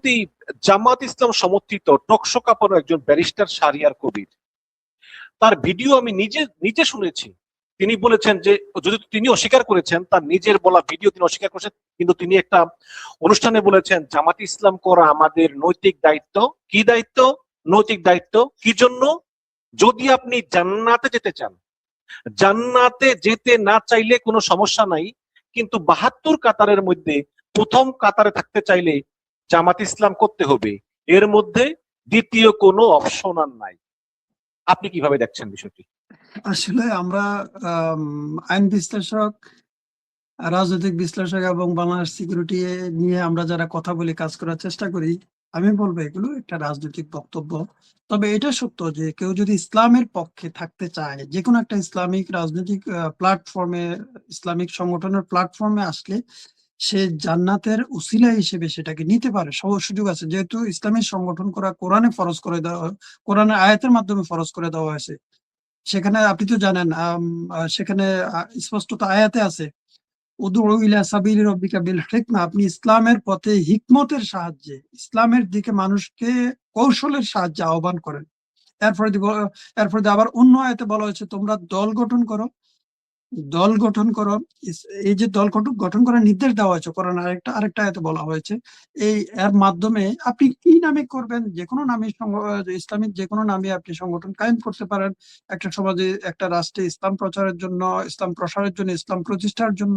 সম্প্রতি জামাত ইসলাম সমর্থিত টকশো কাঁপানো একজন ব্যারিস্টার শাহরিয়ার কবির, তার ভিডিও আমি নিজে নিজে শুনেছি। তিনি বলেছেন যে, যদি তিনি অস্বীকার করেছেন, তার নিজের বলা ভিডিও তিনি অস্বীকার করেছেন, কিন্তু তিনি একটা অনুষ্ঠানে বলেছেন জামাত ইসলাম করা আমাদের নৈতিক দায়িত্ব। কি দায়িত্ব? নৈতিক দায়িত্ব। কি জন্য? যদি আপনি জান্নাতে যেতে চান, জান্নাতে যেতে না চাইলে কোনো সমস্যা নাই, কিন্তু 72 কাতারের মধ্যে প্রথম কাতারে থাকতে চাইলে জামাত ইসলাম করতে হবে, এর মধ্যে দ্বিতীয় কোনো অপশন আর নাই। আপনি কিভাবে দেখছেন বিষয়টি? আসলে আমরা আইন বিশ্লেষক, রাজনৈতিক বিশ্লেষক এবং বাংলাদেশ সিকিউরিটি নিয়ে আমরা যারা কথা বলি, কাজ করার চেষ্টা করি, আমি বলবো এগুলো একটা রাজনৈতিক বক্তব্য। তবে এটা সত্য যে কেউ যদি ইসলামের পক্ষে থাকতে চায়, যে কোনো একটা ইসলামিক রাজনৈতিক প্ল্যাটফর্মে, ইসলামিক সংগঠনের প্ল্যাটফর্মে আসলে সে জান্নাতের উসিলা হিসেবে সেটাকে নিতে পারে, সব সুযোগ আছে। যেহেতু ইসলামী সংগঠন করা কোরআনে ফরজ করে দেওয়া, কোরআনের আয়াতের মাধ্যমে ফরজ করে দেওয়া হয়েছে। সেখানে আপনি তো জানেন, সেখানে স্পষ্টত আয়াতে আছে, উদউ ইলা সাবিলি রাব্বিকা বিল হিকমা, আপনি ইসলামের পথে হিকমতের সাহায্যে, ইসলামের দিকে মানুষকে কৌশলের সাহায্যে আহ্বান করেন। এরপরে আবার অন্য আয়াতে বলা হয়েছে তোমরা দল গঠন করো, দল গঠন করো। এই যে দল গঠন করার নির্দেশ দেওয়া হয়েছে কোরআন আরেকটা আয়াতে বলা হয়েছে। এর মাধ্যমে আপনি কি নামে করবেন, যে কোনো নামে ইসলামিক যে কোনো নামে আপনি সংগঠন কায়েম করতে পারেন। একটা সমাজে, একটা রাষ্ট্রে ইসলাম প্রচারের জন্য, ইসলাম প্রসারের জন্য, ইসলাম প্রতিষ্ঠার জন্য,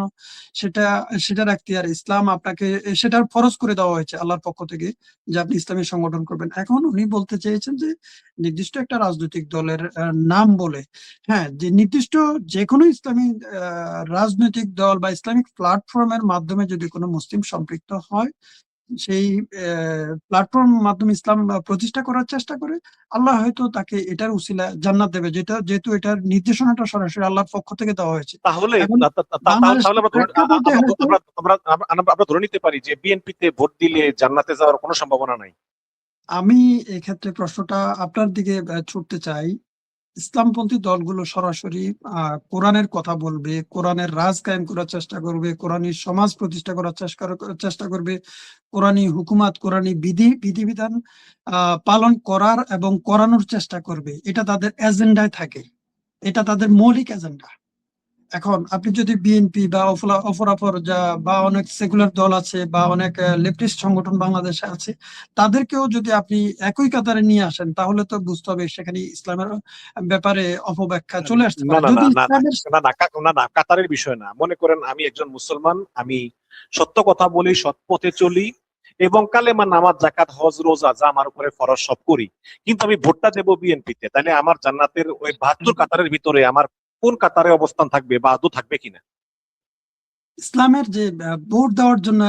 সেটা সেটার এখতিয়ার ইসলাম আপনাকে, সেটার ফরজ করে দেওয়া হয়েছে আল্লাহর পক্ষ থেকে যে আপনি ইসলামী সংগঠন করবেন। এখন উনি বলতে চেয়েছেন যে নির্দিষ্ট একটা রাজনৈতিক দলের নাম বলে, হ্যাঁ, যে নির্দিষ্ট যে কোনো ইসলামী রাজনৈতিক দল বা ইসলামিক প্ল্যাটফর্মের মাধ্যমে যদি কোনো মুসলিম সম্পৃক্ত হয়, সেই প্ল্যাটফর্ম মাধ্যমে ইসলাম প্রতিষ্ঠা করার চেষ্টা করে, আল্লাহ হয়তো তাকে এটার উসিলা জান্নাত দেবে, যেহেতু এটার নির্দেশনাটা সরাসরি আল্লাহর পক্ষ থেকে দেওয়া হয়েছে। তাহলে এখন বাংলাদেশ তাহলে প্রেক্ষাপটে হয়তো আমরা ধরে নিতে পারি যে বিএনপিতে ভোট দিলে জান্নাতে যাওয়ার কোনো সম্ভাবনা নাই। আমি এক্ষেত্রে প্রশ্নটা আপনার দিকে ছুটতে চাই। ইসলামপন্থী দলগুলো সরাসরি কোরআনের কথা বলবে, কোরআনের রাজ কায়েম করার চেষ্টা করবে, কোরআনী সমাজ প্রতিষ্ঠা করার চেষ্টা করবে, কোরআনী হুকুমাত, কোরআনী বিধিবিধান পালন করার এবং করানোর চেষ্টা করবে। এটা তাদের এজেন্ডায় থাকে, এটা তাদের মৌলিক এজেন্ডা। এখন আপনি যদি বিএনপি বা অপরাপর বা অনেক সেকুলার দল আছে বা অনেক লেফটিস্ট সংগঠন বাংলাদেশে আছে, তাদেরকেও যদি আপনি একই কাতারে নিয়ে আসেন, তাহলে তো বুঝতে হবে সেখানে ইসলামের ব্যাপারে অপব্যাখ্যা চলে আসতে না পারে। না যদি না না ইসলামের না না না না, কাতারের বিষয় না। মনে করেন আমি একজন মুসলমান, আমি সত্য কথা বলি, সৎ পথে চলি, এবং কালেমা, নামাজ, জাকাত, হজ, রোজা যা আমার উপরে ফরজ সব করি, কিন্তু আমি ভোটটা দেবো বিএনপিতে, তাহলে আমার জান্নাতের ওই 72 কাতারের ভিতরে আমার কোন কাতারে অবস্থান থাকবে বা আদৌ থাকবে কিনা? ইসলামের যে ভোট দেওয়ার জন্য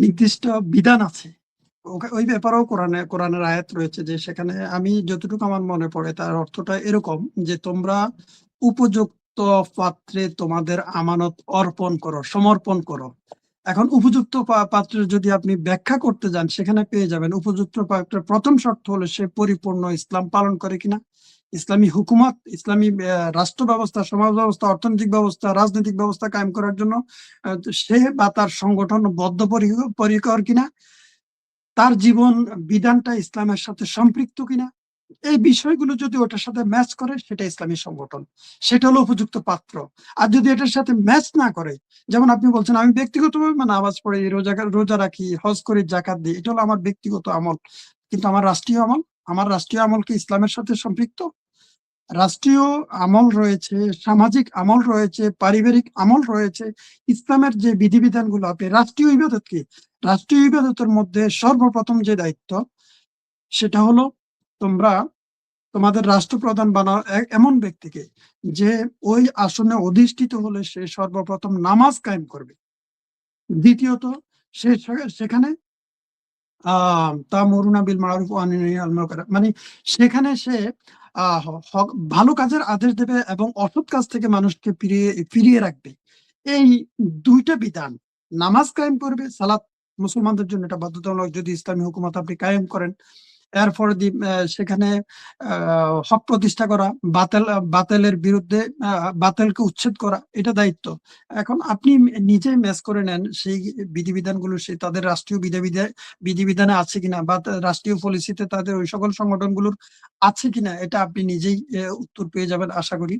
নির্দিষ্ট বিধান আছে, ওই ব্যাপারেও কোরআনের আয়াত রয়েছে, যে সেখানে আমি যতটুকু আমার মনে পড়ে তার অর্থটা এরকম যে তোমরা উপযুক্ত পাত্রে তোমাদের আমানত অর্পণ করো, সমর্পণ করো। এখন উপযুক্ত পাত্রের যদি আপনি ব্যাখ্যা করতে যান, সেখানে পেয়ে যাবেন উপযুক্ত পাত্রের প্রথম শর্ত হলো সে পরিপূর্ণ ইসলাম পালন করে কিনা, ইসলামী হুকুমত, ইসলামী রাষ্ট্র ব্যবস্থা, সমাজ ব্যবস্থা, অর্থনৈতিক ব্যবস্থা, রাজনৈতিক ব্যবস্থা কায়েম করার জন্য সে বা তার সংগঠন বদ্ধপরিকর কিনা, তার জীবন বিধানটা ইসলামের সাথে সম্পৃক্ত কিনা। এই বিষয়গুলো যদি ওটার সাথে ম্যাচ করে, সেটা ইসলামী সংগঠন, সেটা হলো উপযুক্ত পাত্র। আর যদি এটার সাথে ম্যাচ না করে, যেমন আপনি বলছেন আমি ব্যক্তিগতভাবে নামাজ পড়ি, রোজা রাখি, হজ করি, জাকাত দিই, এটা হলো আমার ব্যক্তিগত আমল, কিন্তু আমার রাষ্ট্রীয় আমল কি ইসলামের সাথে সম্পৃক্ত? রাষ্ট্রীয় আমল রয়েছে, সামাজিক আমল রয়েছে, পারিবারিক আমল রয়েছে। ইসলামের যে বিধিবিধানগুলো, আপনি রাষ্ট্রীয় ইবাদত কি, রাষ্ট্রীয় ইবাদতের মধ্যে সর্বপ্রথম যে দায়িত্ব, সেটা হলো তোমরা তোমাদের রাষ্ট্রপ্রধান বানাও এমন ব্যক্তিকে যে ওই আসনে অধিষ্ঠিত হলে সে সর্বপ্রথম নামাজ কায়েম করবে। দ্বিতীয়ত সে সেখানে তা'মুরুনা বিল মা'রুফ ওয়া নাহয়ুনা আনিল মুনকার, মানে সেখানে সে ভালো কাজের আদেশ দেবে এবং অসৎ কাজ থেকে মানুষকে ফিরিয়ে রাখবে। এই দুইটা বিধান, নামাজ কায়েম করবে, সালাত মুসলমানদের জন্য এটা বাধ্যতামূলক যদি ইসলামী হুকুমত আপনি কায়েম করেন, এরপর সেখানে হক প্রতিষ্ঠা করা, বাতিলের বিরুদ্ধে বাতিলকে উচ্ছেদ করা, এটা দায়িত্ব। এখন আপনি নিজেই ম্যাচ করে নেন সেই বিধিবিধানগুলো সে তাদের রাষ্ট্রীয় বিধিবিধানে আছে কিনা, বা রাষ্ট্রীয় পলিসিতে তাদের ওই সকল সংগঠনগুলোর আছে কিনা, এটা আপনি নিজেই উত্তর পেয়ে যাবেন আশা করি।